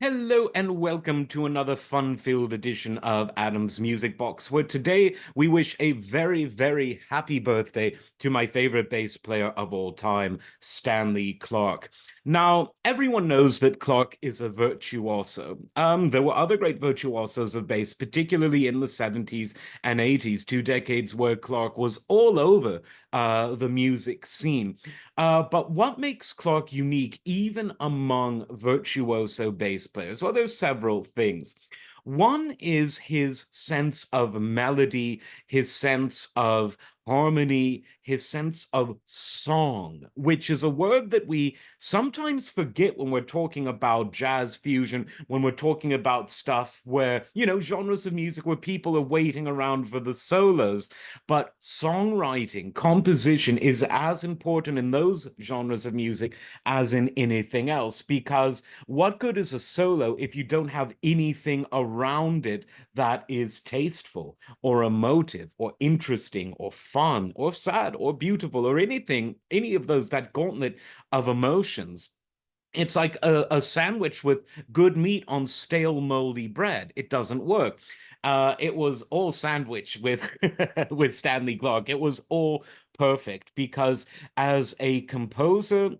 Hello and welcome to another fun-filled edition of Adam's Music Box, where today we wish a very, very happy birthday to my favorite bass player of all time, Stanley Clarke. Now, everyone knows that Clarke is a virtuoso. There were other great virtuosos of bass, particularly in the 70s and 80s, two decades where Clarke was all over the music scene. But what makes Clarke unique, even among virtuoso bass players? Well, there's several things. One is his sense of melody, his sense of harmony, his sense of song, which is a word that we sometimes forget when we're talking about jazz fusion, when we're talking about stuff where, genres of music where people are waiting around for the solos. But songwriting, composition is as important in those genres of music as in anything else, because what good is a solo if you don't have anything around it that is tasteful or emotive or interesting or fun or sad or beautiful or anything, any of those, that gauntlet of emotions? It's like a sandwich with good meat on stale, moldy bread. It doesn't work. It was all sandwich with with Stanley Clarke. It was all perfect because as a composer,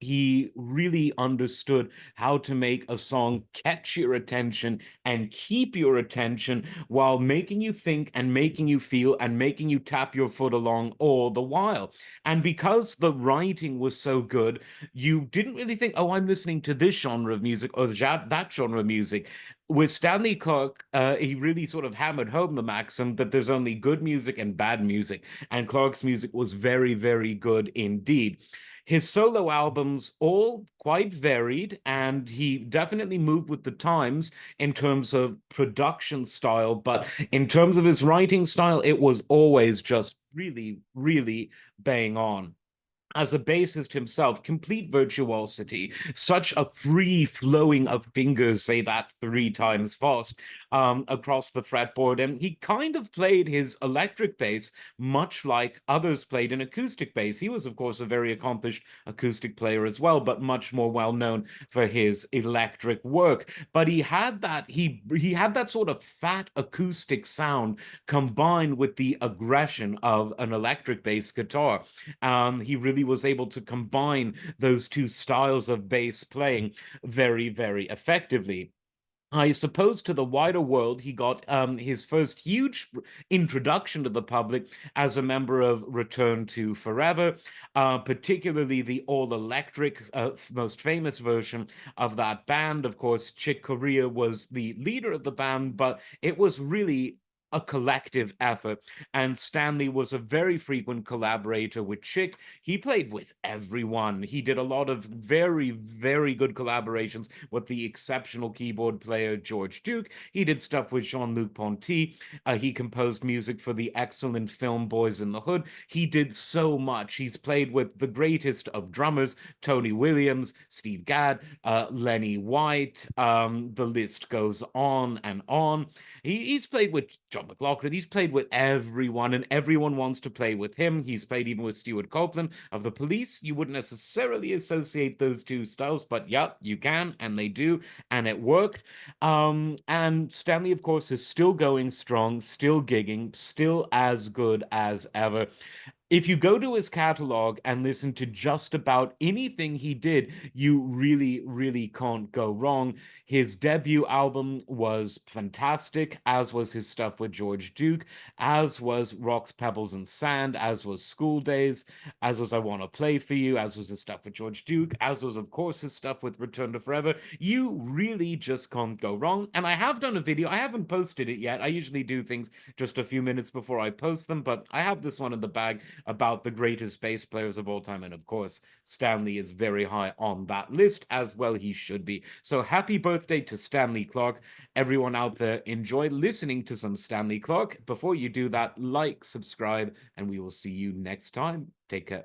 he really understood how to make a song catch your attention and keep your attention while making you think and making you feel and making you tap your foot along all the while. And because the writing was so good, you didn't really think, oh, I'm listening to this genre of music or that genre of music. With Stanley Clarke, he really sort of hammered home the maxim that there's only good music and bad music, and Clarke's music was very, very good indeed. His solo albums all quite varied, and he definitely moved with the times in terms of production style, but in terms of his writing style, it was always just really, really bang on. As a bassist himself, complete virtuosity, such a free flowing of fingers, say that three times fast, across the fretboard. And he kind of played his electric bass much like others played an acoustic bass. He was, of course, a very accomplished acoustic player as well, but much more well known for his electric work. But he had that sort of fat acoustic sound combined with the aggression of an electric bass guitar. He really was able to combine those two styles of bass playing very, very effectively. I suppose to the wider world, he got his first huge introduction to the public as a member of Return to Forever, particularly the all electric, most famous version of that band. Of course, Chick Corea was the leader of the band, but it was really a collective effort. And Stanley was a very frequent collaborator with Chick. He played with everyone. He did a lot of very, very good collaborations with the exceptional keyboard player George Duke. He did stuff with Jean-Luc Ponty. He composed music for the excellent film Boys in the Hood. He did so much. He's played with the greatest of drummers, Tony Williams, Steve Gadd, Lenny White. The list goes on and on. He's played with John McLaughlin. He's played with everyone, and everyone wants to play with him. He's played even with Stuart Copeland of the Police. You wouldn't necessarily associate those two styles, but yeah, you can, and they do, and it worked. And Stanley, of course, is still going strong, still gigging, still as good as ever. If you go to his catalog and listen to just about anything he did, you really, really can't go wrong. His debut album was fantastic, as was his stuff with George Duke, as was Rocks, Pebbles, and Sand, as was School Days, as was I Want to Play for You, as was his stuff with George Duke, as was, of course, his stuff with Return to Forever. You really just can't go wrong. And I have done a video, I haven't posted it yet. I usually do things just a few minutes before I post them, but I have this one in the bag about the greatest bass players of all time. And of course, Stanley is very high on that list, as well he should be. So happy birthday to Stanley Clarke. Everyone out there, enjoy listening to some Stanley Clarke. Before you do that, like, subscribe, and we will see you next time. Take care.